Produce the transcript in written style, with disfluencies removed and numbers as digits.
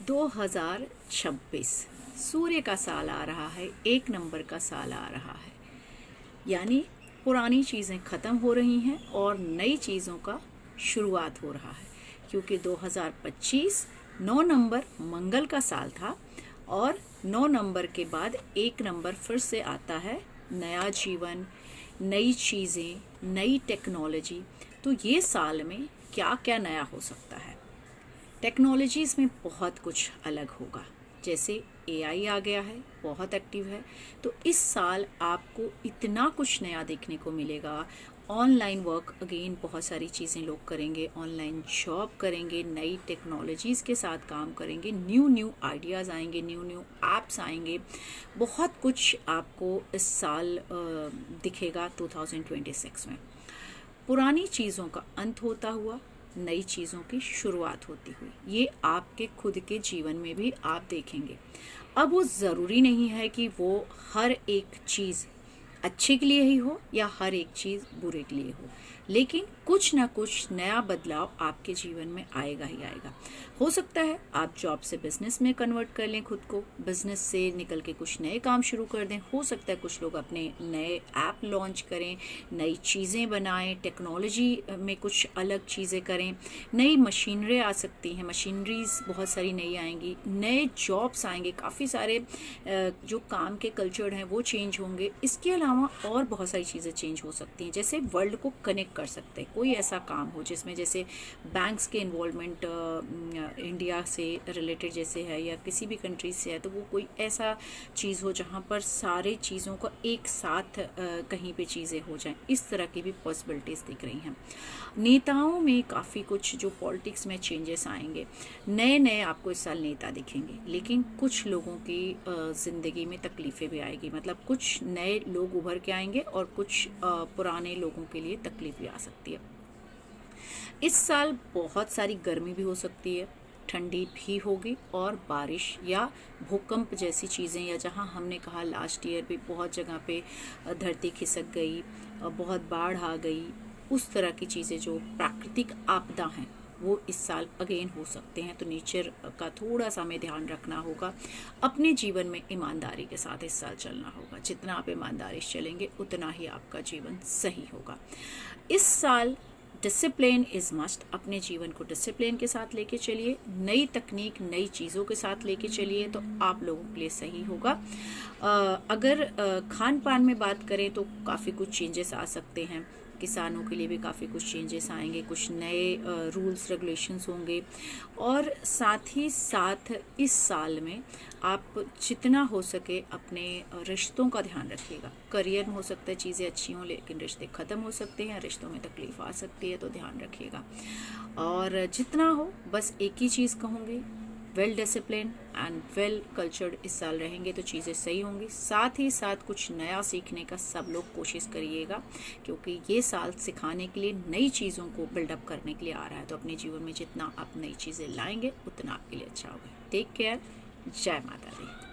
2026 सूर्य का साल आ रहा है, 1 नंबर का साल आ रहा है। यानी पुरानी चीज़ें ख़त्म हो रही हैं और नई चीज़ों का शुरुआत हो रहा है, क्योंकि 2025 9 नंबर मंगल का साल था और 9 नंबर के बाद 1 नंबर फिर से आता है। नया जीवन, नई चीज़ें, नई टेक्नोलॉजी। तो ये साल में क्या क्या नया हो सकता है? टेक्नोलॉजीज़ में बहुत कुछ अलग होगा। जैसे एआई आ गया है, बहुत एक्टिव है। तो इस साल आपको इतना कुछ नया देखने को मिलेगा। ऑनलाइन वर्क अगेन बहुत सारी चीज़ें लोग करेंगे, ऑनलाइन जॉब करेंगे, नई टेक्नोलॉजीज़ के साथ काम करेंगे, न्यू आइडियाज़ आएंगे, न्यू ऐप्स आएंगे। बहुत कुछ आपको इस साल दिखेगा 2026 में। पुरानी चीज़ों का अंत होता हुआ नई चीज़ों की शुरुआत होती हुई, ये आपके खुद के जीवन में भी आप देखेंगे। अब वो ज़रूरी नहीं है कि वो हर एक चीज़ अच्छे के लिए ही हो या हर एक चीज़ बुरे के लिए हो, लेकिन कुछ ना कुछ नया बदलाव आपके जीवन में आएगा ही आएगा। हो सकता है आप जॉब से बिजनेस में कन्वर्ट कर लें खुद को, बिजनेस से निकल के कुछ नए काम शुरू कर दें। हो सकता है कुछ लोग अपने नए ऐप लॉन्च करें, नई चीज़ें बनाएं, टेक्नोलॉजी में कुछ अलग चीज़ें करें। नई मशीनरी आ सकती हैं, मशीनरीज बहुत सारी नई आएंगी, नए जॉब्स आएंगे, काफ़ी सारे जो काम के कल्चर हैं वो चेंज होंगे। इसके अलावा और बहुत सारी चीज़ें चेंज हो सकती हैं। जैसे वर्ल्ड को कनेक्ट कर सकते हैं, कोई ऐसा काम हो जिसमें जैसे बैंक्स के इन्वॉल्वमेंट इंडिया से रिलेटेड जैसे है या किसी भी कंट्री से है, तो वो कोई ऐसा चीज़ हो जहाँ पर सारे चीज़ों को एक साथ कहीं पे चीज़ें हो जाएं। इस तरह की भी पॉसिबिलिटीज़ दिख रही हैं। नेताओं में काफ़ी कुछ जो पॉलिटिक्स में चेंजेस आएंगे, नए नए आपको इस साल नेता दिखेंगे। लेकिन कुछ लोगों की ज़िंदगी में तकलीफ़ें भी आएगी, मतलब कुछ नए लोग उभर के आएंगे और कुछ पुराने लोगों के लिए तकलीफ भी आ सकती है। इस साल बहुत सारी गर्मी भी हो सकती है, ठंडी भी होगी और बारिश या भूकंप जैसी चीज़ें, या जहां हमने कहा लास्ट ईयर भी बहुत जगह पे धरती खिसक गई, बहुत बाढ़ आ गई, उस तरह की चीज़ें जो प्राकृतिक आपदा हैं वो इस साल अगेन हो सकते हैं। तो नेचर का थोड़ा सा हमें ध्यान रखना होगा। अपने जीवन में ईमानदारी के साथ इस साल चलना होगा। जितना आप ईमानदारी से चलेंगे उतना ही आपका जीवन सही होगा। इस साल डिसिप्लिन इज़ मस्ट। अपने जीवन को डिसिप्लिन के साथ लेके चलिए, नई तकनीक, नई चीज़ों के साथ लेके चलिए, तो आप लोगों के लिए सही होगा। अगर खान पान में बात करें तो काफ़ी कुछ चेंजेस आ सकते हैं। किसानों के लिए भी काफ़ी कुछ चेंजेस आएंगे, कुछ नए रूल्स रेगुलेशंस होंगे। और साथ ही साथ इस साल में आप जितना हो सके अपने रिश्तों का ध्यान रखिएगा। करियर में हो सकता है चीज़ें अच्छी हों, लेकिन रिश्ते ख़त्म हो सकते हैं, रिश्तों में तकलीफ आ सकती है, तो ध्यान रखिएगा। और जितना हो, बस एक ही चीज़ कहूँगी, well discipline and well cultured इस साल रहेंगे तो चीज़ें सही होंगी। साथ ही साथ कुछ नया सीखने का सब लोग कोशिश करिएगा, क्योंकि ये साल सिखाने के लिए, नई चीज़ों को बिल्डअप करने के लिए आ रहा है। तो अपने जीवन में जितना आप नई चीज़ें लाएंगे उतना आपके लिए अच्छा होगा। Take care. जय माता दी।